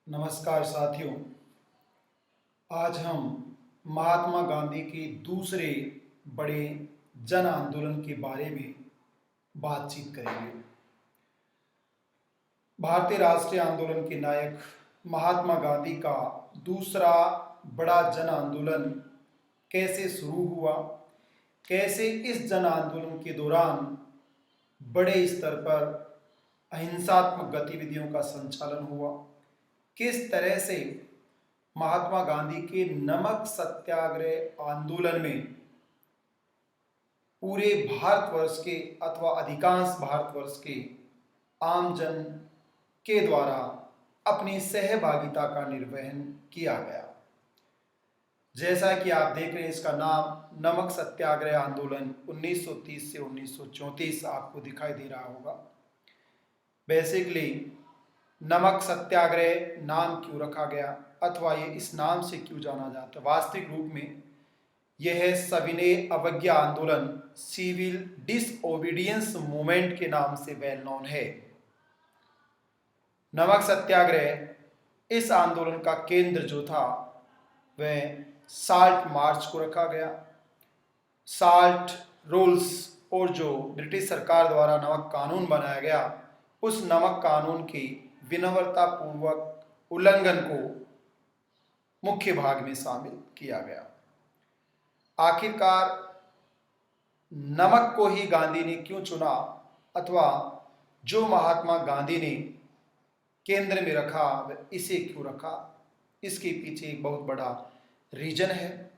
नमस्कार साथियों। आज हम महात्मा गांधी के दूसरे बड़े जन आंदोलन के बारे में बातचीत करेंगे। भारतीय राष्ट्रीय आंदोलन के नायक महात्मा गांधी का दूसरा बड़ा जन आंदोलन कैसे शुरू हुआ, कैसे इस जन आंदोलन के दौरान बड़े स्तर पर अहिंसात्मक गतिविधियों का संचालन हुआ, किस तरह से महात्मा गांधी के नमक सत्याग्रह आंदोलन में पूरे भारतवर्ष के अथवा अधिकांश भारतवर्ष के आम जन के द्वारा अपनी सहभागिता का निर्वहन किया गया। जैसा कि आप देख रहे हैं, इसका नाम नमक सत्याग्रह आंदोलन 1930 से 1934 आपको दिखाई दे रहा होगा। बेसिकली नमक सत्याग्रह नाम क्यों रखा गया अथवा ये इस नाम से क्यों जाना जाता है? वास्तविक रूप में यह सविनय अवज्ञा आंदोलन, सिविल डिसओबीडियंस मूवमेंट के नाम से वेल नोन है। नमक सत्याग्रह इस आंदोलन का केंद्र जो था वह साल्ट मार्च को रखा गया। साल्ट रूल्स और जो ब्रिटिश सरकार द्वारा नमक कानून बनाया गया, उस नमक कानून की विनम्रता पूर्वक उल्लंघन को मुख्य भाग में शामिल किया गया। आखिरकार नमक को ही गांधी ने क्यों चुना अथवा जो महात्मा गांधी ने केंद्र में रखा इसे क्यों रखा, इसके पीछे एक बहुत बड़ा रीजन है।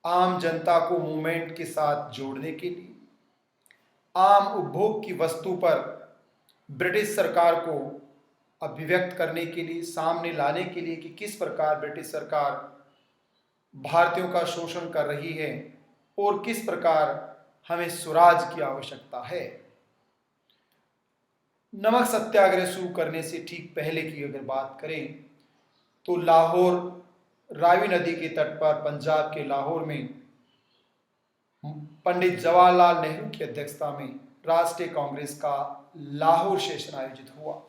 आम जनता को मूवमेंट के साथ जोड़ने के लिए, आम उपभोग की वस्तु पर ब्रिटिश सरकार को अभिव्यक्त करने के लिए, सामने लाने के लिए कि किस प्रकार ब्रिटिश सरकार भारतीयों का शोषण कर रही है और किस प्रकार हमें स्वराज की आवश्यकता है। नमक सत्याग्रह शुरू करने से ठीक पहले की अगर बात करें तो लाहौर, रावी नदी के तट पर पंजाब के लाहौर में पंडित जवाहरलाल नेहरू की अध्यक्षता में राष्ट्रीय कांग्रेस का लाहौर सेशन आयोजित हुआ।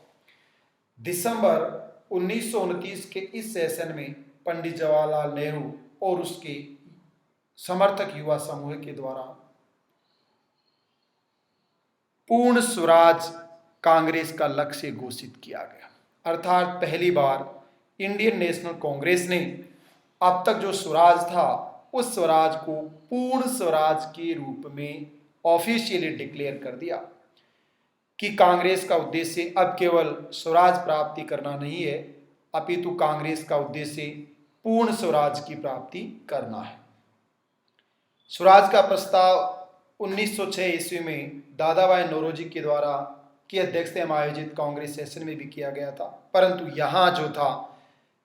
दिसंबर 1929 के इस सेशन में पंडित जवाहरलाल नेहरू और उसके समर्थक युवा समूह के द्वारा पूर्ण स्वराज कांग्रेस का लक्ष्य घोषित किया गया। अर्थात पहली बार इंडियन नेशनल कांग्रेस ने अब तक जो स्वराज था उस स्वराज को पूर्ण स्वराज के रूप में ऑफिशियली डिक्लेयर कर दिया कि कांग्रेस का उद्देश्य अब केवल स्वराज प्राप्ति करना नहीं है, अपितु कांग्रेस का उद्देश्य पूर्ण स्वराज की प्राप्ति करना है। स्वराज का प्रस्ताव 1906 ईस्वी में दादाभाई नौरोजी के द्वारा की अध्यक्षता में आयोजित कांग्रेस सेशन में भी किया गया था, परंतु यहाँ जो था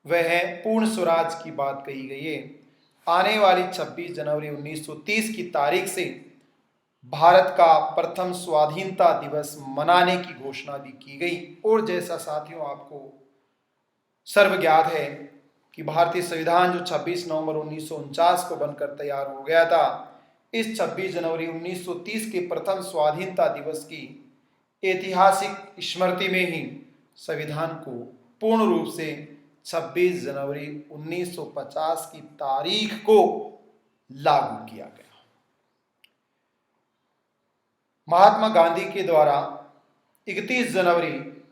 वह पूर्ण स्वराज की बात कही गई है। आने वाली 26 जनवरी 1930 की तारीख से भारत का प्रथम स्वाधीनता दिवस मनाने की घोषणा भी की गई। और जैसा साथियों आपको सर्वज्ञात है कि भारतीय संविधान जो 26 नवंबर 1949 को बनकर तैयार हो गया था, इस 26 जनवरी 1930 के प्रथम स्वाधीनता दिवस की ऐतिहासिक स्मृति में ही संविधान को पूर्ण रूप से 26 जनवरी 1950 की तारीख को लागू किया गया। महात्मा गांधी के द्वारा 31 जनवरी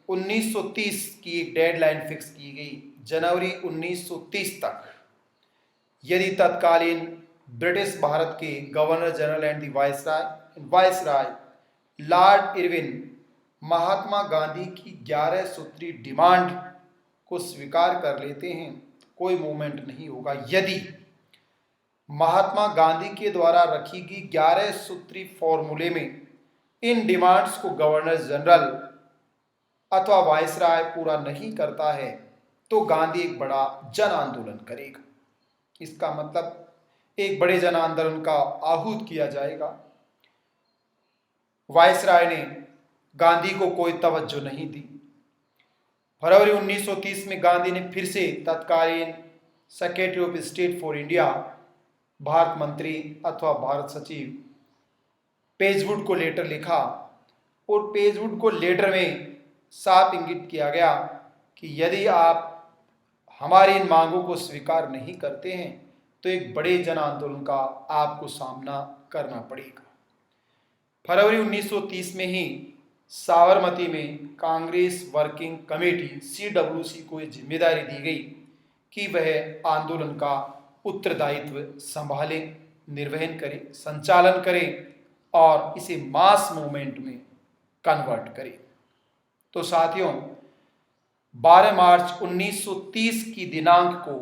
1930 की एक डेडलाइन फिक्स की गई। जनवरी 1930 तक यदि तत्कालीन ब्रिटिश भारत के governor general and viceroy Lord Irwin Mahatma Gandhi की 11 सूत्री डिमांड को स्वीकार कर लेते हैं तो कोई मूवमेंट नहीं होगा। यदि महात्मा गांधी के द्वारा रखी गई 11 सूत्री फॉर्मूले में इन डिमांड्स को गवर्नर जनरल अथवा वाइसराय पूरा नहीं करता है तो गांधी एक बड़ा जन आंदोलन करेगा। इसका मतलब एक बड़े जन आंदोलन का आहूत किया जाएगा। वाइसराय ने गांधी को कोई तवज्जो नहीं दी। फरवरी 1930 में गांधी ने फिर से तत्कालीन secretary of state for India, Bharat मंत्री अथवा भारत सचिव पेजवुड को लेटर लिखा और पेजवुड को लेटर में साफ इंगित किया गया कि यदि आप हमारी इन मांगों को स्वीकार नहीं करते हैं तो एक बड़े जन आंदोलन का आपको सामना करना पड़ेगा। फरवरी 1930 में ही साबरमती में कांग्रेस वर्किंग कमेटी CWC को ये जिम्मेदारी दी गई कि वह आंदोलन का उत्तरदायित्व संभालें, निर्वहन करें, संचालन करें और इसे मास मूवमेंट में कन्वर्ट करें। तो साथियों, 12 मार्च 1930 की दिनांक को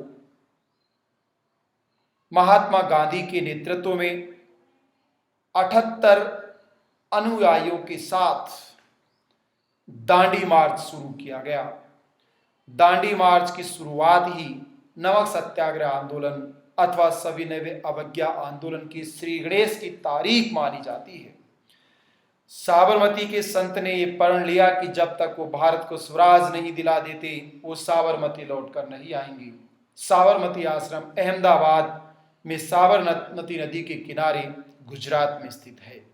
महात्मा गांधी के नेतृत्व में 78 अनुयायियों के साथ दांडी मार्च शुरू किया गया। दांडी मार्च की शुरुआत ही नमक सत्याग्रह आंदोलन अथवा सविनय अवज्ञा आंदोलन की श्री गणेश की तारीख मानी जाती है। साबरमती के संत ने यह प्रण लिया कि जब तक वो भारत को स्वराज नहीं दिला देते वो साबरमती लौटकर नहीं आएंगे। साबरमती आश्रम अहमदाबाद में साबरमती नदी के किनारे गुजरात में स्थित है।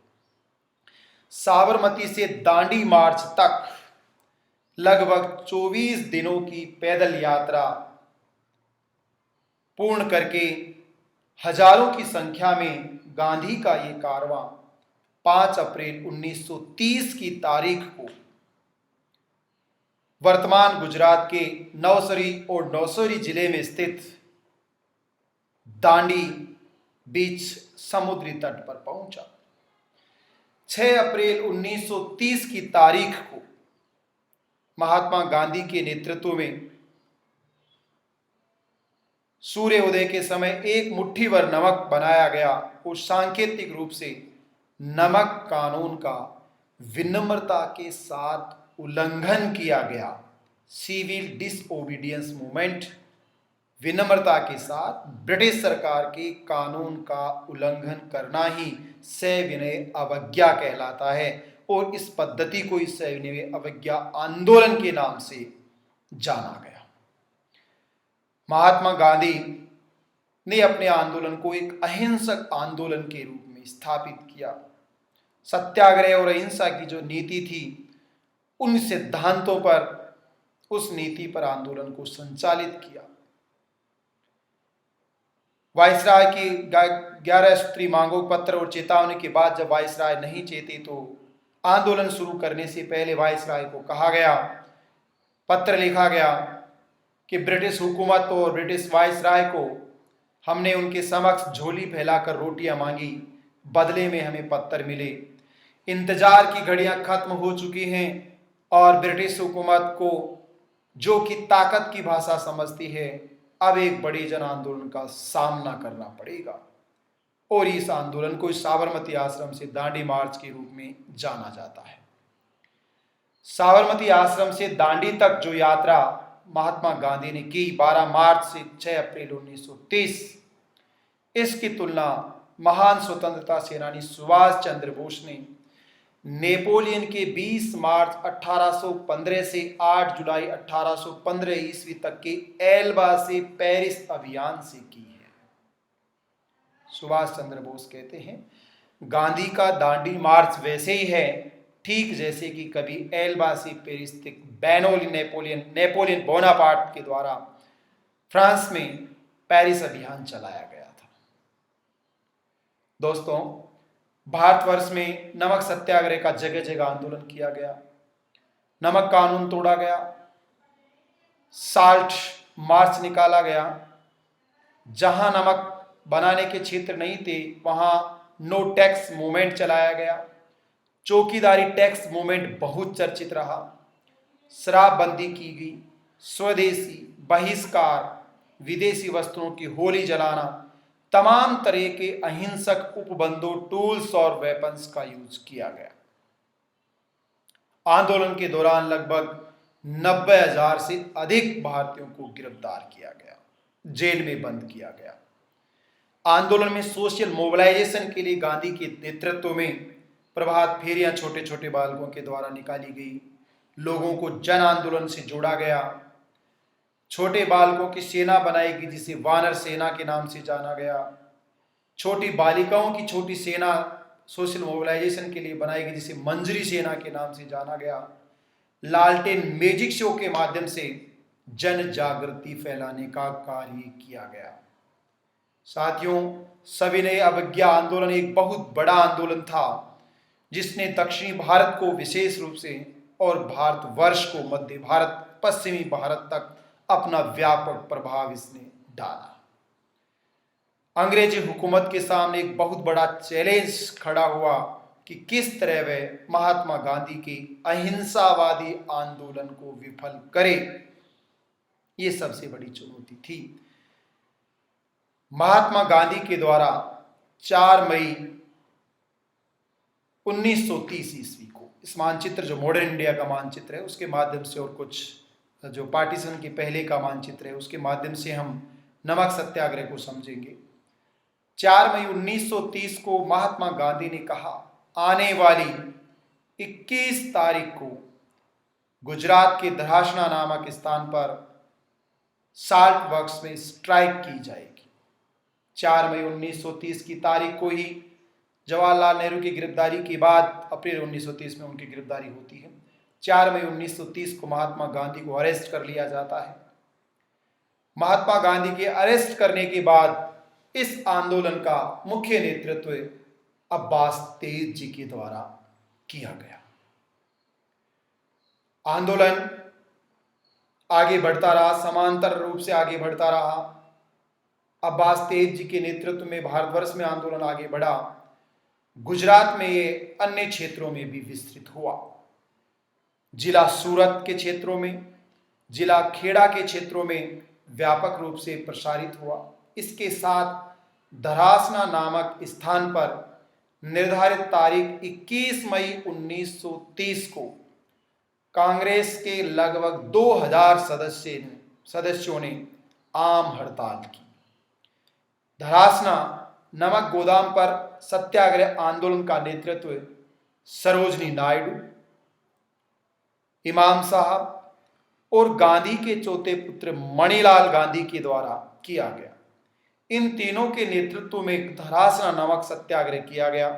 साबरमती से दांडी मार्च तक लगभग 24 दिनों की पैदल यात्रा पूर्ण करके हजारों की संख्या में गांधी का ये कारवां 5 अप्रैल 1930 की तारीख को वर्तमान गुजरात के नवसरी और नौसरी जिले में स्थित दांडी बीच समुद्री तट पर पहुंचा। 6 अप्रैल 1930 की तारीख को महात्मा गांधी के नेतृत्व में सूर्योदय के समय एक मुट्ठी भर नमक बनाया गया और सांकेतिक रूप से नमक कानून का विनम्रता के साथ उल्लंघन किया गया। सिविल डिसओबीडियंस मूवमेंट विनम्रता के साथ ब्रिटिश सरकार के कानून का उल्लंघन करना ही सविनय अवज्ञा कहलाता है और इस पद्धति को इस सविनय अवज्ञा आंदोलन के नाम से जाना गया। महात्मा गांधी ने अपने आंदोलन को एक अहिंसक आंदोलन के रूप में स्थापित किया। सत्याग्रह और अहिंसा की जो नीति थी उन सिद्धांतों पर, उस नीति पर आंदोलन को संचालित किया। वायसराय की 11 सूत्री मांगों पत्र और चेतावनी के बाद जब वायसराय नहीं चेते तो आंदोलन शुरू करने से पहले वायसराय को कहा गया, पत्र लिखा गया कि ब्रिटिश हुकूमत और ब्रिटिश वायसराय को हमने उनके समक्ष झोली फैलाकर रोटियां मांगी, बदले में हमें पत्थर मिले। इंतजार की घड़ियां खत्म हो चुकी हैं और ब्रिटिश हुकूमत को जो कि ताकत की भाषा समझती है अब एक बड़े जन आंदोलन का सामना करना पड़ेगा और इस आंदोलन को साबरमती आश्रम से दांडी मार्च के रूप में जाना जाता है। साबरमती आश्रम से दांडी तक जो यात्रा महात्मा गांधी ने की 12 मार्च से 6 अप्रैल 1930, इसकी तुलना महान स्वतंत्रता सेनानी सुभाष चंद्र बोस ने नेपोलियन के 20 मार्च 1815 से 8 जुलाई 1815 ईस्वी तक के एल्बा से पेरिस अभियान से की है। सुभाष चंद्र बोस कहते हैं, गांधी का दांडी मार्च वैसे ही है ठीक जैसे कि कभी एल्बा से पेरिस तक नेपोलियन बोनापार्ट के द्वारा फ्रांस में पेरिस अभियान चलाया गया था। दोस्तों, भारतवर्ष में नमक सत्याग्रह का जगह जगह आंदोलन किया गया, नमक कानून तोड़ा गया, साल्ट मार्च निकाला गया। जहां नमक बनाने के क्षेत्र नहीं थे वहां नो टैक्स मूवमेंट चलाया गया। चौकीदारी टैक्स मूवमेंट बहुत चर्चित रहा। शराबबंदी की गई, स्वदेशी बहिष्कार, विदेशी वस्तुओं की होली जलाना, तमाम तरह के अहिंसक उपबंधों, टूल्स और वेपन्स का यूज किया गया। आंदोलन के दौरान लगभग 90,000 से अधिक भारतीयों को गिरफ्तार किया गया, जेल में बंद किया गया। आंदोलन में सोशल मोबिलाइजेशन के लिए गांधी के नेतृत्व में प्रभात फेरियां छोटे छोटे बालकों के द्वारा निकाली गई, लोगों को जन आंदोलन से जोड़ा गया। छोटे बालकों की सेना बनाई गई जिसे वानर सेना के नाम से जाना गया। छोटी बालिकाओं की छोटी सेना सोशल मोबिलाइजेशन के लिए बनाई गई जिसे मंजरी सेना के नाम से जाना गया। लालटेन मैजिक शो के माध्यम से जन जागृति फैलाने का कार्य किया गया। साथियों, सविनय अवज्ञा आंदोलन एक बहुत बड़ा आंदोलन था जिसने दक्षिणी भारत को विशेष रूप से और भारतवर्ष को मध्य भारत, पश्चिमी भारत तक अपना व्यापक प्रभाव इसने डाला। अंग्रेजी हुकूमत के सामने एक बहुत बड़ा चैलेंज खड़ा हुआ कि किस तरह वह महात्मा गांधी के अहिंसावादी आंदोलन को विफल करे। ये सबसे बड़ी चुनौती थी। महात्मा गांधी के द्वारा 4 मई 1930 ईस्वी को इस मानचित्र, जो मॉडर्न इंडिया का मानचित्र है, उसके माध्यम से और कुछ जो पार्टीशन के पहले का मानचित्र है उसके माध्यम से हम नमक सत्याग्रह को समझेंगे। 4 मई 1930 को महात्मा गांधी ने कहा, आने वाली 21 तारीख को गुजरात के धरासना नामक स्थान पर साल्ट वर्क्स में स्ट्राइक की जाएगी। 4 मई 1930 की तारीख को ही जवाहरलाल नेहरू की गिरफ्तारी के बाद अप्रैल 1930 में उनकी गिरफ्तारी होती है। 4 मई 1930 को महात्मा गांधी को अरेस्ट कर लिया जाता है। महात्मा गांधी के अरेस्ट करने के बाद इस आंदोलन का मुख्य नेतृत्व अब्बास तेज जी के द्वारा किया गया। आंदोलन आगे बढ़ता रहा, समांतर रूप से आगे बढ़ता रहा। अब्बास तेज जी के नेतृत्व में भारतवर्ष में आंदोलन आगे बढ़ा। गुजरात में ये अन्य क्षेत्रों में भी विस्तृत हुआ। जिला सूरत के क्षेत्रों में, जिला खेड़ा के क्षेत्रों में व्यापक रूप से प्रसारित हुआ। इसके साथ धरासना नामक स्थान पर निर्धारित तारीख 21 मई 1930 को कांग्रेस के लगभग 2000 सदस्यों ने आम हड़ताल की। धरासना नमक गोदाम पर सत्याग्रह आंदोलन का नेतृत्व सरोजनी नायडू, इमाम साहब और गांधी के चौथे पुत्र मणिलाल गांधी के द्वारा किया गया। इन तीनों के नेतृत्व में धरासना नमक सत्याग्रह किया गया।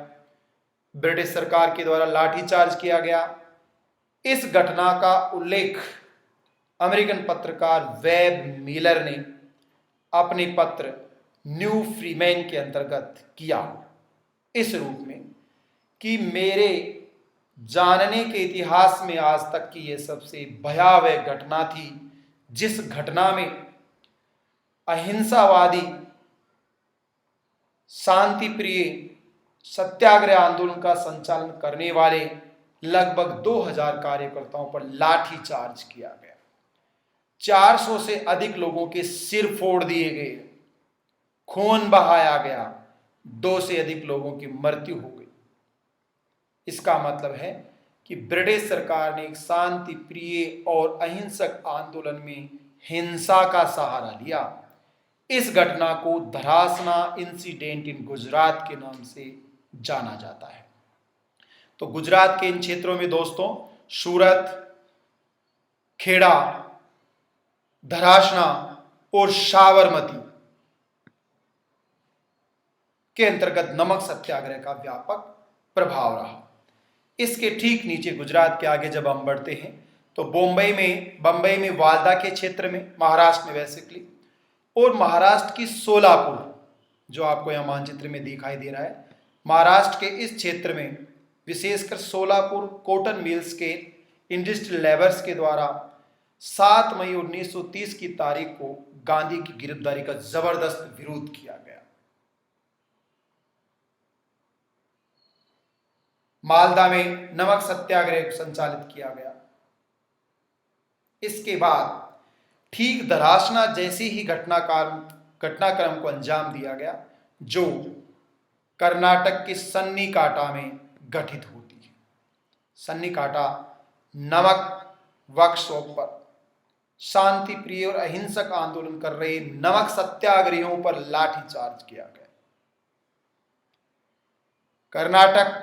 ब्रिटिश सरकार के द्वारा लाठीचार्ज किया गया। इस घटना का उल्लेख अमेरिकन पत्रकार वेब मिलर ने अपने पत्र न्यू फ्रीमैन के अंतर्गत किया, इस रूप में कि मेरे जानने के इतिहास में आज तक की यह सबसे भयावह घटना थी, जिस घटना में अहिंसावादी शांति प्रिय सत्याग्रह आंदोलन का संचालन करने वाले लगभग 2000 कार्यकर्ताओं पर लाठीचार्ज किया गया। 400 से अधिक लोगों के सिर फोड़ दिए गए, खून बहाया गया, 2 से अधिक लोगों की मृत्यु हो गई। इसका मतलब है कि ब्रिटिश सरकार ने एक शांति प्रिय और अहिंसक आंदोलन में हिंसा का सहारा लिया। इस घटना को धरासना इंसिडेंट इन गुजरात के नाम से जाना जाता है। तो गुजरात के इन क्षेत्रों में दोस्तों सूरत, खेड़ा, धरासना और साबरमती के अंतर्गत नमक सत्याग्रह का व्यापक प्रभाव रहा। इसके ठीक नीचे गुजरात के आगे जब हम बढ़ते हैं तो बंबई में वालदा के क्षेत्र में, महाराष्ट्र में बेसिकली, और महाराष्ट्र की सोलापुर, जो आपको यहाँ मानचित्र में दिखाई दे रहा है, महाराष्ट्र के इस क्षेत्र में विशेषकर सोलापुर कॉटन मिल्स के इंडस्ट्रियल लेबर्स के द्वारा 7 मई 1930 की तारीख को गांधी की गिरफ्तारी का जबरदस्त विरोध किया गया। मालदा में नमक सत्याग्रह संचालित किया गया। इसके बाद ठीक धरासना जैसी ही घटनाक्रम को अंजाम दिया गया, जो कर्नाटक के सन्नीकाटा में गठित होती है। सन्नीकाटा नमक वर्कशॉप पर शांति प्रिय और अहिंसक आंदोलन कर रहे नमक सत्याग्रहियों पर लाठीचार्ज किया गया। कर्नाटक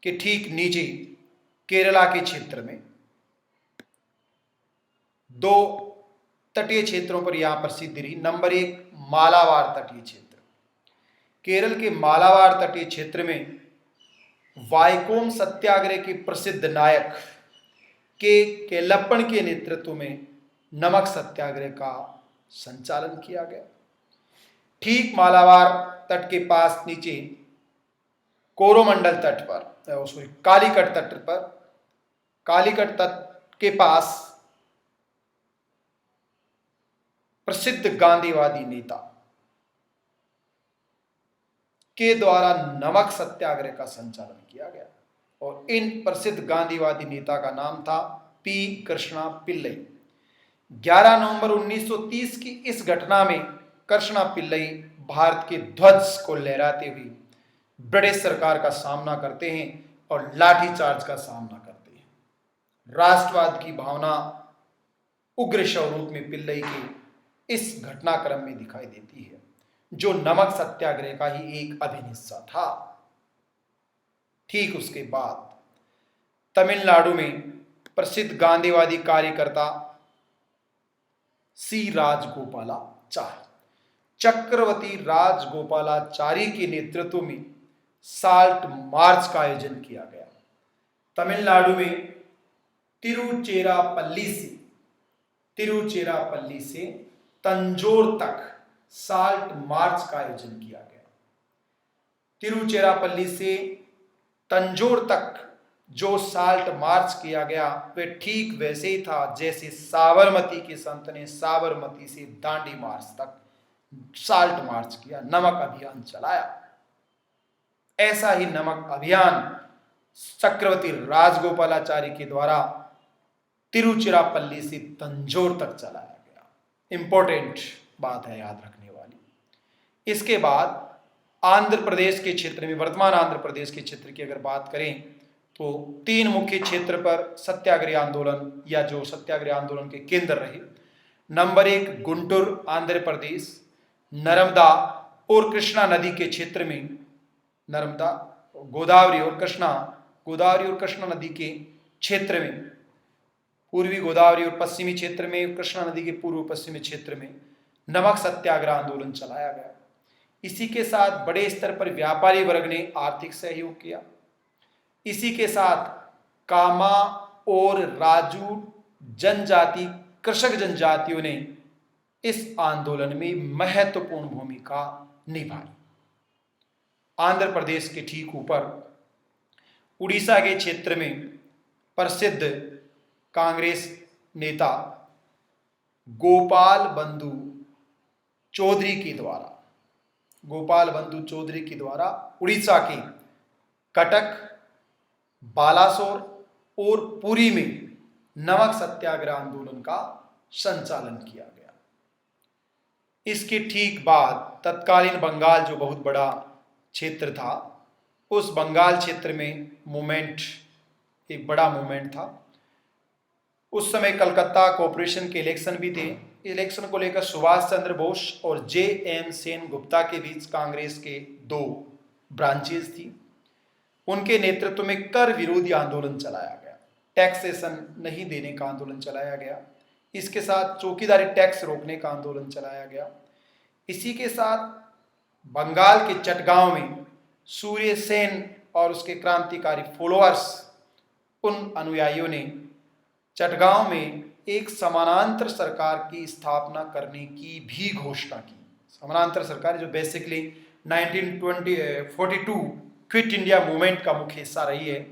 के ठीक नीचे केरला के क्षेत्र में 2 तटीय क्षेत्रों पर यहां प्रसिद्ध रही। नंबर 1 मालाबार तटीय क्षेत्र। केरल के मालाबार तटीय क्षेत्र में वाइकोम सत्याग्रह के प्रसिद्ध नायक के केलप्पन के नेतृत्व में नमक सत्याग्रह का संचालन किया गया। ठीक मालाबार तट के पास नीचे कोरोमंडल तट पर, सॉरी कालीकट तट पर, कालीकट तट के पास प्रसिद्ध गांधीवादी नेता के द्वारा नमक सत्याग्रह का संचालन किया गया और इन प्रसिद्ध गांधीवादी नेता का नाम था पी कृष्णा पिल्लई। 11 नवंबर 1930 की इस घटना में कृष्णा पिल्लई भारत के ध्वज को लहराते हुए ब्रिटिश सरकार का सामना करते हैं और लाठीचार्ज का सामना करते हैं। राष्ट्रवाद की भावना उग्र स्वरूप में पिल्लई के इस घटनाक्रम में दिखाई देती है, जो नमक सत्याग्रह का ही एक अभिन्न हिस्सा था। ठीक उसके बाद तमिलनाडु में प्रसिद्ध गांधीवादी कार्यकर्ता सी राजगोपालाचारी, चक्रवर्ती राजगोपालाचारी के नेतृत्व में साल्ट मार्च का आयोजन किया गया। तमिलनाडु में तिरुचिरापल्ली से तंजौर तक साल्ट मार्च का आयोजन किया गया। तिरुचिरापल्ली से तंजौर तक जो साल्ट मार्च किया गया वह ठीक वैसे ही था जैसे साबरमती के संत ने साबरमती से दांडी मार्च तक साल्ट मार्च किया, नमक अभियान चलाया। ऐसा ही नमक अभियान चक्रवर्ती राजगोपालाचारी के द्वारा तिरुचिरापल्ली से तंजौर तक चलाया गया। इंपॉर्टेंट बात है याद रखने वाली। इसके बाद आंध्र प्रदेश के क्षेत्र में, वर्तमान आंध्र प्रदेश के क्षेत्र की अगर बात करें तो 3 मुख्य क्षेत्र पर सत्याग्रह आंदोलन या जो सत्याग्रह आंदोलन के केंद्र रहे। नंबर 1 गुंटूर आंध्र प्रदेश, नर्मदा और कृष्णा नदी के क्षेत्र में, नर्मदा, गोदावरी और कृष्णा नदी के क्षेत्र में, पूर्वी गोदावरी और पश्चिमी क्षेत्र में, कृष्णा नदी के पूर्व पश्चिमी क्षेत्र में नमक सत्याग्रह आंदोलन चलाया गया। इसी के साथ बड़े स्तर पर व्यापारी वर्ग ने आर्थिक सहयोग किया। इसी के साथ कामा और राजू जनजाति, कृषक जनजातियों ने इस आंदोलन में महत्वपूर्ण भूमिका निभाई। आंध्र प्रदेश के ठीक ऊपर उड़ीसा के क्षेत्र में प्रसिद्ध कांग्रेस नेता गोपाल बंधु चौधरी के द्वारा उड़ीसा के कटक, बालासोर और पुरी में नमक सत्याग्रह आंदोलन का संचालन किया गया। इसके ठीक बाद तत्कालीन बंगाल जो बहुत बड़ा क्षेत्र था, उस बंगाल क्षेत्र में एक बड़ा मूवमेंट था। उस समय कलकत्ता कॉरपोरेशन के इलेक्शन भी थे। इलेक्शन को लेकर सुभाष चंद्र बोस और जे.एम. सेन गुप्ता के बीच कांग्रेस के 2 ब्रांचेस थी। उनके नेतृत्व में कर विरोधी आंदोलन चलाया गया, टैक्सेशन नहीं देने का आंदोलन चलाया गया। इसके साथ चौकीदारी टैक्स रोकने का आंदोलन चलाया गया। इसी के साथ बंगाल के चटगांव में सूर्य सेन और उसके क्रांतिकारी फॉलोअर्स, उन अनुयायियों ने चटगांव में एक समानांतर सरकार की स्थापना करने की भी घोषणा की। समानांतर सरकार जो बेसिकली 1942 क्विट इंडिया मूवमेंट का मुख्य हिस्सा रही है।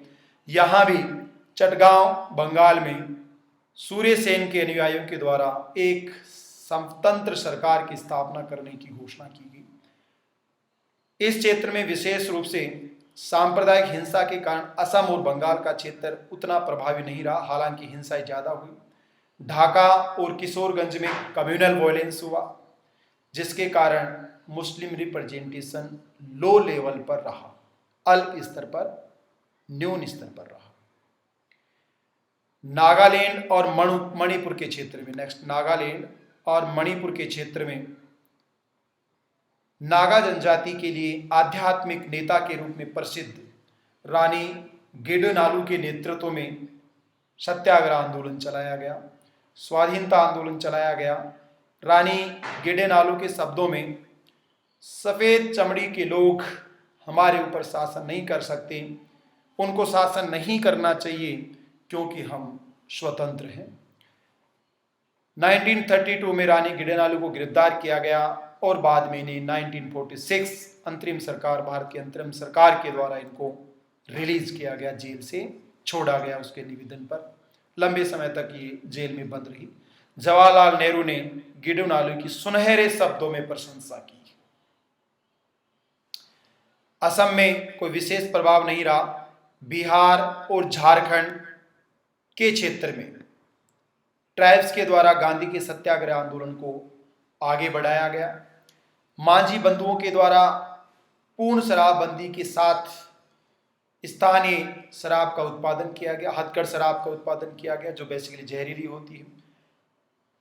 यहाँ भी चटगांव बंगाल में सूर्य सेन के अनुयायियों के द्वारा एक स्वतंत्र सरकार की स्थापना करने की घोषणा की गई। इस क्षेत्र में विशेष रूप से सांप्रदायिक हिंसा के कारण असम और बंगाल का क्षेत्र उतना प्रभावी नहीं रहा, हालांकि हिंसा ज़्यादा हुई। ढाका और किशोरगंज में कम्युनल वायलेंस हुआ, जिसके कारण मुस्लिम रिप्रेजेंटेशन लो लेवल पर रहा, अल्प स्तर पर, न्यून स्तर पर रहा। नागालैंड और मणिपुर के क्षेत्र में, नागालैंड और मणिपुर के क्षेत्र में नागा जनजाति के लिए आध्यात्मिक नेता के रूप में प्रसिद्ध रानी गेडोनालू के नेतृत्व में सत्याग्रह आंदोलन चलाया गया, स्वाधीनता आंदोलन चलाया गया। रानी गेडेनालू के शब्दों में, सफ़ेद चमड़ी के लोग हमारे ऊपर शासन नहीं कर सकते, उनको शासन नहीं करना चाहिए क्योंकि हम स्वतंत्र हैं। 1932 में रानी गिडेनालू को गिरफ्तार किया गया और बाद में इन्हें 1946 अंतरिम सरकार, भारत की अंतरिम सरकार के द्वारा इनको रिलीज किया गया, जेल से छोड़ा गया उसके निवेदन पर। लंबे समय तक ये जेल में बंद रही। जवाहरलाल नेहरू ने गिडेनालू की सुनहरे शब्दों में प्रशंसा की। असम में कोई विशेष प्रभाव नहीं रहा। बिहार और झारखंड के क्षेत्र में ट्राइब्स के द्वारा गांधी के सत्याग्रह आंदोलन को आगे बढ़ाया गया। मांझी बंधुओं के द्वारा पूर्ण शराबबंदी के साथ स्थानीय शराब का उत्पादन किया गया, हथकढ़ शराब का उत्पादन किया गया जो बेसिकली जहरीली होती है,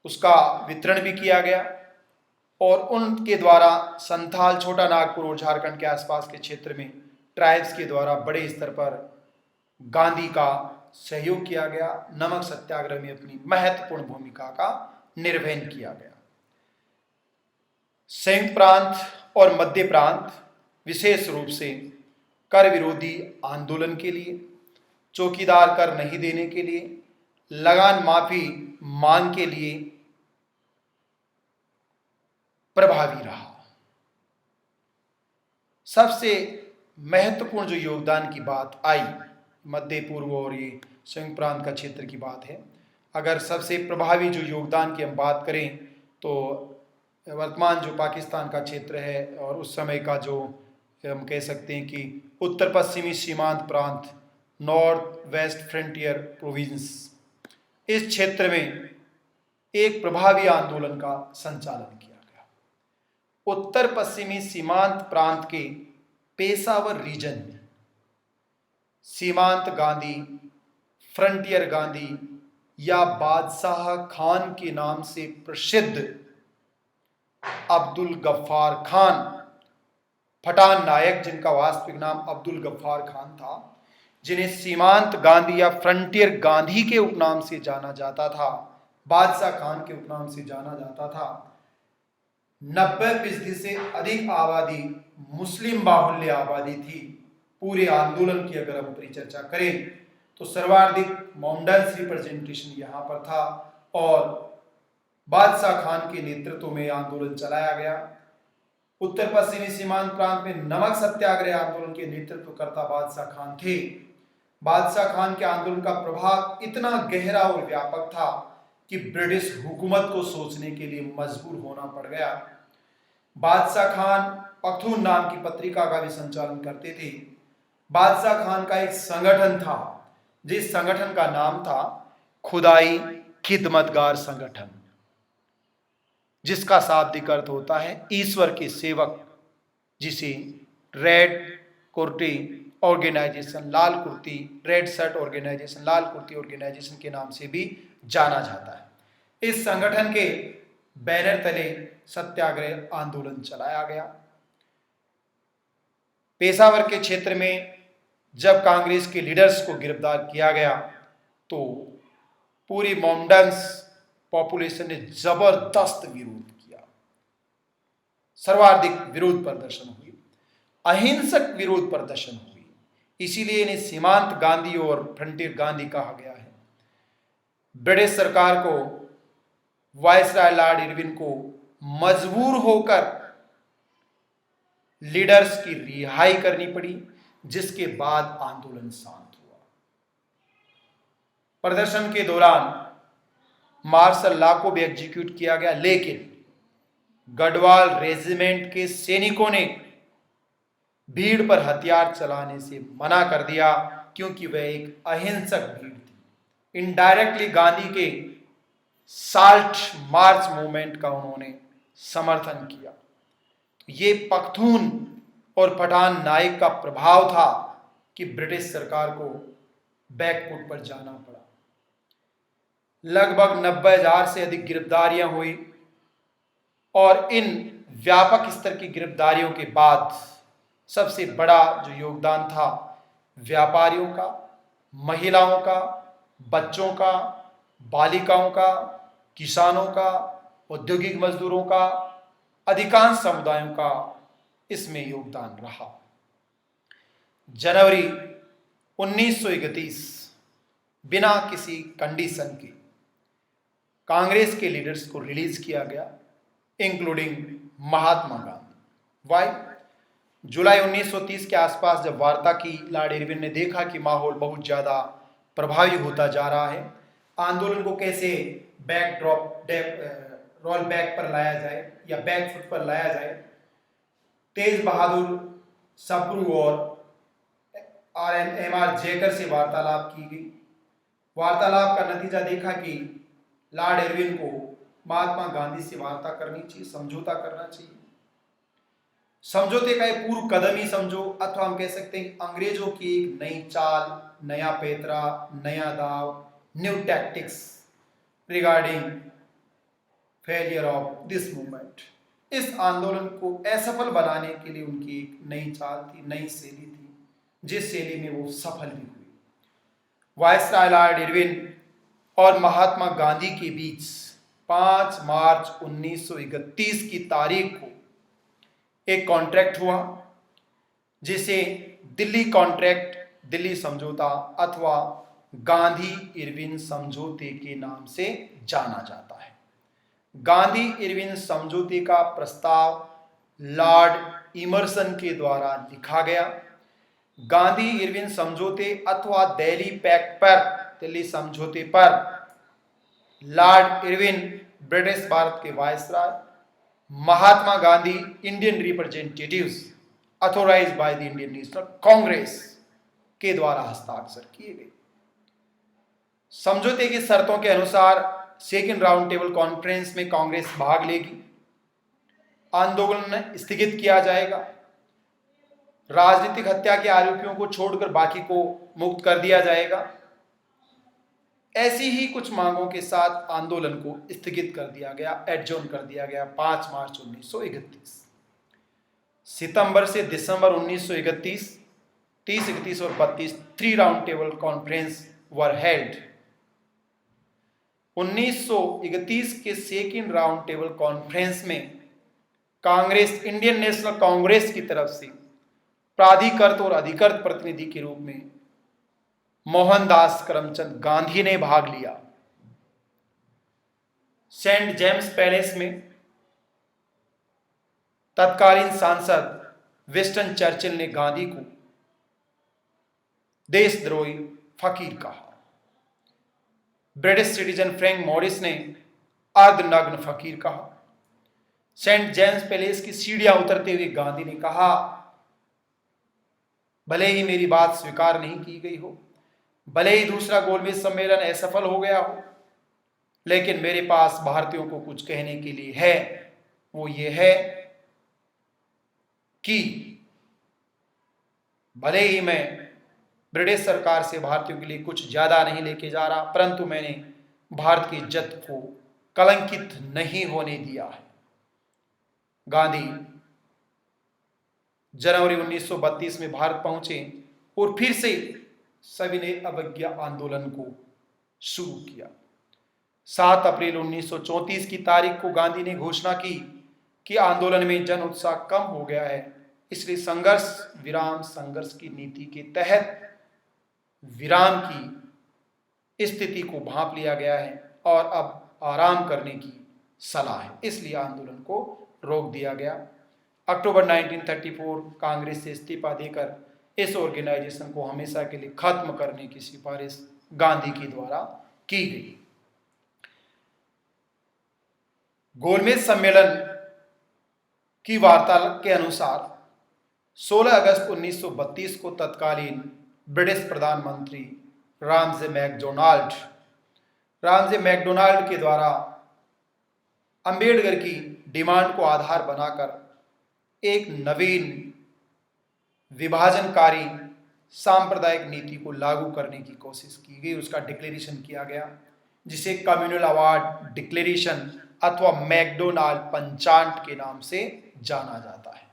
उसका वितरण भी किया गया। और उनके द्वारा संथाल, छोटा नागपुर और झारखंड के आसपास के क्षेत्र में ट्राइब्स के द्वारा बड़े स्तर पर गांधी का सहयोग किया गया। नमक सत्याग्रह में अपनी महत्वपूर्ण भूमिका का निर्वहन किया गया। संयुक्त प्रांत और मध्य प्रांत विशेष रूप से कर विरोधी आंदोलन के लिए, चौकीदार कर नहीं देने के लिए, लगान माफी मांग के लिए प्रभावी रहा। सबसे महत्वपूर्ण जो योगदान की बात आई, मध्य पूर्व और ये संयुक्त प्रांत का क्षेत्र की बात है। अगर सबसे प्रभावी जो योगदान की हम बात करें तो वर्तमान जो पाकिस्तान का क्षेत्र है और उस समय का जो हम कह सकते हैं कि उत्तर पश्चिमी सीमांत प्रांत, नॉर्थ वेस्ट फ्रंटियर प्रोविंस, इस क्षेत्र में एक प्रभावी आंदोलन का संचालन किया गया। उत्तर पश्चिमी सीमांत प्रांत के पेशावर रीजन में सीमांत गांधी, फ्रंटियर गांधी या बादशाह खान के नाम से प्रसिद्ध अब्दुल गफ्फार खान, पठान नायक जिनका वास्तविक नाम अब्दुल गफ्फार खान था, जिन्हें सीमांत गांधी या फ्रंटियर गांधी के उपनाम से जाना जाता था, बादशाह खान के उपनाम से जाना जाता था। 90% से अधिक आबादी मुस्लिम बाहुल्य आबादी थी। पूरे आंदोलन की अगर हम परिचर्चा करें तो सर्वाधिक माउंटेन्स रिप्रेजेंटेशन यहाँ पर था और बादशाह खान के नेतृत्व में आंदोलन चलाया गया। उत्तर पश्चिमी सीमांत प्रांत में नमक सत्याग्रह आंदोलन के नेतृत्वकर्ता बादशाह खान थे। बादशाह खान के आंदोलन का प्रभाव इतना गहरा और व्यापक था कि ब्रिटिश हुकूमत को सोचने के लिए मजबूर होना पड़ गया। बादशाह खान पख्तून नाम की पत्रिका का भी संचालन करते थे। बादशाह खान का एक संगठन था जिस संगठन का नाम था खुदाई खिदमतगार संगठन, जिसका शाब्दिक अर्थ होता है ईश्वर के सेवक, जिसे रेड कुर्ती ऑर्गेनाइजेशन, लाल कुर्ती, रेड शर्ट ऑर्गेनाइजेशन, लाल कुर्ती ऑर्गेनाइजेशन के नाम से भी जाना जाता है। इस संगठन के बैनर तले सत्याग्रह आंदोलन चलाया गया। पेशावर के क्षेत्र में जब कांग्रेस के लीडर्स को गिरफ्तार किया गया तो पूरी मोमडन्स पॉपुलेशन ने जबरदस्त विरोध किया। सर्वाधिक विरोध प्रदर्शन हुई, अहिंसक विरोध प्रदर्शन हुई। इसीलिए इन्हें सीमांत गांधी और फ्रंटियर गांधी कहा गया है। ब्रिटिश सरकार को, वायसराय लॉर्ड इरविन को मजबूर होकर लीडर्स की रिहाई करनी पड़ी, जिसके बाद आंदोलन शांत हुआ। प्रदर्शन के दौरान मार्शल लॉ को भी एग्जीक्यूट किया गया, लेकिन गढ़वाल रेजिमेंट के सैनिकों ने भीड़ पर हथियार चलाने से मना कर दिया क्योंकि वह एक अहिंसक भीड़ थी। इनडायरेक्टली गांधी के साल्ट मार्च मूवमेंट का उन्होंने समर्थन किया। ये पख्तून और पठान नायक का प्रभाव था कि ब्रिटिश सरकार को बैकफुट पर जाना पड़ा। लगभग 90,000 से अधिक गिरफ्तारियां हुई और इन व्यापक स्तर की गिरफ्तारियों के बाद सबसे बड़ा जो योगदान था व्यापारियों का, महिलाओं का, बच्चों का, बालिकाओं का, किसानों का, औद्योगिक मजदूरों का, अधिकांश समुदायों का इसमें योगदान रहा। जनवरी 1931 बिना किसी कंडीशन के कांग्रेस के लीडर्स को रिलीज किया गया, इंक्लूडिंग महात्मा गांधी। वाई? जुलाई 1930 के आसपास जब वार्ता की, लॉर्ड इरविन ने देखा कि माहौल बहुत ज़्यादा प्रभावी होता जा रहा है, आंदोलन को कैसे रोल बैक पर लाया जाए या बैक फुट पर लाया जाए, तेज बहादुर सप्रू और MR जैकर से वार्तालाप की गई। वार्तालाप का नतीजा देखा कि लॉर्ड इरविन को महात्मा गांधी से वार्ता करनी चाहिए, समझौता करना चाहिए। समझौते का एक पूर्व कदम ही समझो, अथवा हम कह सकते हैं अंग्रेजों की एक नई चाल, नया पैतरा, नया दाव, new tactics regarding failure of this movement. इस आंदोलन को असफल बनाने के लिए उनकी एक नई चाल थी, नई शैली थी, जिस शैली में वो सफल भी हुई। वायसराय लॉर्ड इरविन और महात्मा गांधी के बीच 5 मार्च 1931 की तारीख को एक कॉन्ट्रैक्ट हुआ, जिसे दिल्ली कॉन्ट्रैक्ट, दिल्ली समझौता अथवा गांधी इरविन समझौते के नाम से जाना जाता है। गांधी इरविन समझौते का प्रस्ताव लॉर्ड इमर्सन के द्वारा लिखा गया। गांधी इरविन समझौते अथवा दिल्ली पैक्ट पर, दिल्ली समझौते पर लॉर्ड इरविन ब्रिटिश भारत के viceroy, Mahatma Gandhi Indian representatives authorised by the Indian national Congress के द्वारा हस्ताक्षर किए गए। समझौते की शर्तों के अनुसार सेकेंड राउंड टेबल कॉन्फ्रेंस में कांग्रेस भाग लेगी, आंदोलन स्थगित किया जाएगा, राजनीतिक हत्या के आरोपियों को छोड़कर बाकी को मुक्त कर दिया जाएगा। ऐसी ही कुछ मांगों के साथ आंदोलन को स्थगित कर दिया गया, एडजॉर्न कर दिया गया 5 मार्च 1931। सितंबर से दिसंबर 1931, 30, 31 और 32 3 round table conference were held. 1931 के सेकेंड राउंड टेबल कॉन्फ्रेंस में कांग्रेस, इंडियन नेशनल कांग्रेस की तरफ से प्राधिकृत और अधिकृत प्रतिनिधि के रूप में मोहनदास करमचंद गांधी ने भाग लिया। सेंट जेम्स पैलेस में तत्कालीन सांसद विंस्टन चर्चिल ने गांधी को देशद्रोही फकीर कहा। ब्रिटिश सिटीजन फ्रैंक मॉरिस ने अर्धनग्न फकीर कहा। सेंट जेम्स पैलेस की सीढ़ियां उतरते हुए गांधी ने कहा, भले ही मेरी बात स्वीकार नहीं की गई हो, भले ही दूसरा गोलमेज सम्मेलन असफल हो गया हो, लेकिन मेरे पास भारतीयों को कुछ कहने के लिए है। वो ये है कि भले ही मैं ब्रिटिश सरकार से भारतीयों के लिए कुछ ज्यादा नहीं लेके जा रहा, परंतु मैंने भारत की इज्जत को कलंकित नहीं होने दिया है। गांधी जनवरी 1932 में भारत पहुंचे और फिर से सविनय अवज्ञा आंदोलन को शुरू किया। 7 अप्रैल 1934 की तारीख को गांधी ने घोषणा की कि आंदोलन में जन उत्साह कम हो गया है, इसलिए संघर्ष की नीति के तहत विराम की स्थिति को भांप लिया गया है और अब आराम करने की सलाह है, इसलिए आंदोलन को रोक दिया गया। अक्टूबर 1934 कांग्रेस से इस्तीफा देकर इस ऑर्गेनाइजेशन को हमेशा के लिए खत्म करने की सिफारिश गांधी के द्वारा की गई। गोलमेज सम्मेलन की वार्ता के अनुसार 16 अगस्त 1932 को तत्कालीन ब्रिटिश प्रधानमंत्री रामजे मैकडोनाल्ड के द्वारा अंबेडकर की डिमांड को आधार बनाकर एक नवीन विभाजनकारी सांप्रदायिक नीति को लागू करने की कोशिश की गई। उसका डिक्लेरेशन किया गया, जिसे कम्युनल अवार्ड डिक्लेरेशन अथवा मैकडोनाल्ड पंचांट के नाम से जाना जाता है।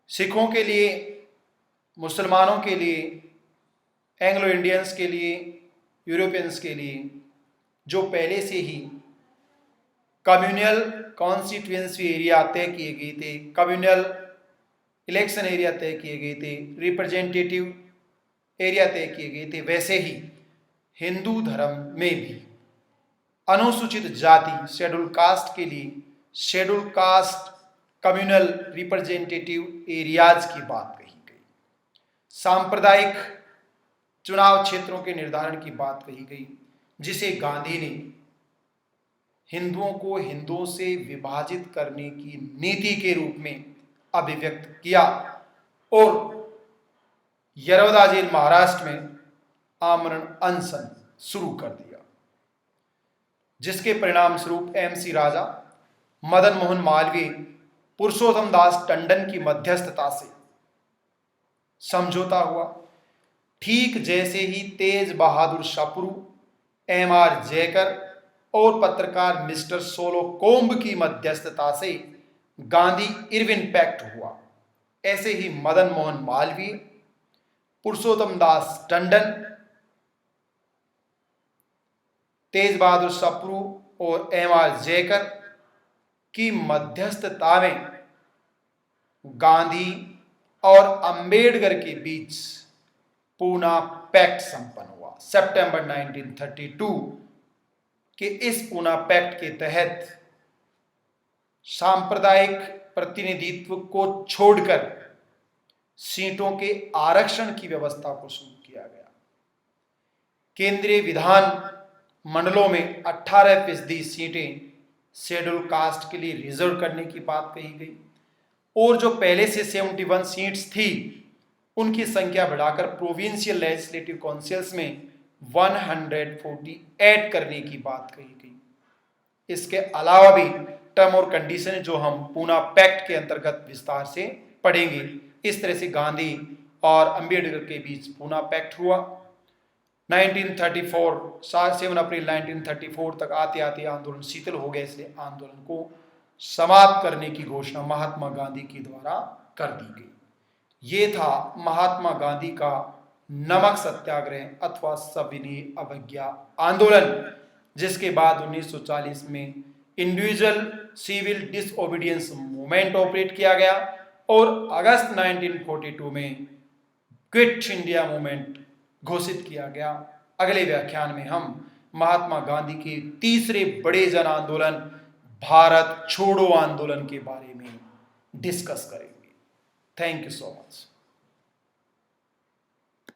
सिखों के लिए, मुसलमानों के लिए, एंग्लो इंडियंस के लिए, यूरोपियंस के लिए जो पहले से ही कम्युनल कॉन्स्टिट्यूएंसी एरिया तय किए गए थे, कम्युनल इलेक्शन एरिया तय किए गए थे, रिप्रेजेंटेटिव एरिया तय किए गए थे, वैसे ही हिंदू धर्म में भी अनुसूचित जाति शेड्यूल कास्ट के लिए schedule caste communal representative areas की बात कही गई। सांप्रदायिक चुनाव क्षेत्रों के निर्धारण की बात कही गई, जिसे गांधी ने हिंदुओं को हिंदुओं से विभाजित करने की नीति के रूप में अभिव्यक्त किया और यरौदा जेल महाराष्ट्र में आमरण अनशन शुरू कर दिया, जिसके परिणाम स्वरूप एमसी राजा, मदन मोहन मालवीय, पुरुषोत्तम दास टंडन की मध्यस्थता से समझौता हुआ। ठीक जैसे ही तेज बहादुर शाहपुरू, एमआर जयकर और पत्रकार मिस्टर सोलोकोम्ब की मध्यस्थता से गांधी इरविन पैक्ट हुआ, ऐसे ही मदन मोहन मालवीय, पुरुषोत्तम दास टंडन, तेज बहादुर शाहपुरू और एमआर जयकर की मध्यस्थता में गांधी और अंबेडकर के बीच पूना पैक्ट संपन्न हुआ। सितंबर 1932 के इस पूना पैक्ट के तहत सांप्रदायिक प्रतिनिधित्व को छोड़कर सीटों के आरक्षण की व्यवस्था को शुरू किया गया। केंद्रीय विधान मंडलों में 18% सीटें शेड्यूल कास्ट के लिए रिजर्व करने की बात कही गई और जो पहले से 71 सीट्स थी उनकी संख्या बढ़ाकर प्रोविंशियल लेजिस्लेटिव काउंसिल्स में 148 करने की बात कही गई। इसके अलावा भी टर्म और कंडीशन जो हम पूना पैक्ट के अंतर्गत विस्तार से पढ़ेंगे। इस तरह से गांधी और अंबेडकर के बीच पूना पैक्ट हुआ। 1934 7 अप्रैल 1934 तक आते आते आंदोलन शिथिल हो गए, इसलिए आंदोलन को समाप्त करने की घोषणा महात्मा गांधी के द्वारा कर दी गई। ये था महात्मा गांधी का नमक सत्याग्रह अथवा सविनय अवज्ञा आंदोलन, जिसके बाद 1940 में individual civil disobedience movement operate किया गया और अगस्त 1942 में क्विट इंडिया मूवमेंट घोषित किया गया। अगले व्याख्यान में हम महात्मा गांधी के तीसरे बड़े जन आंदोलन भारत छोड़ो आंदोलन के बारे में डिस्कस करेंगे। Thank you so much.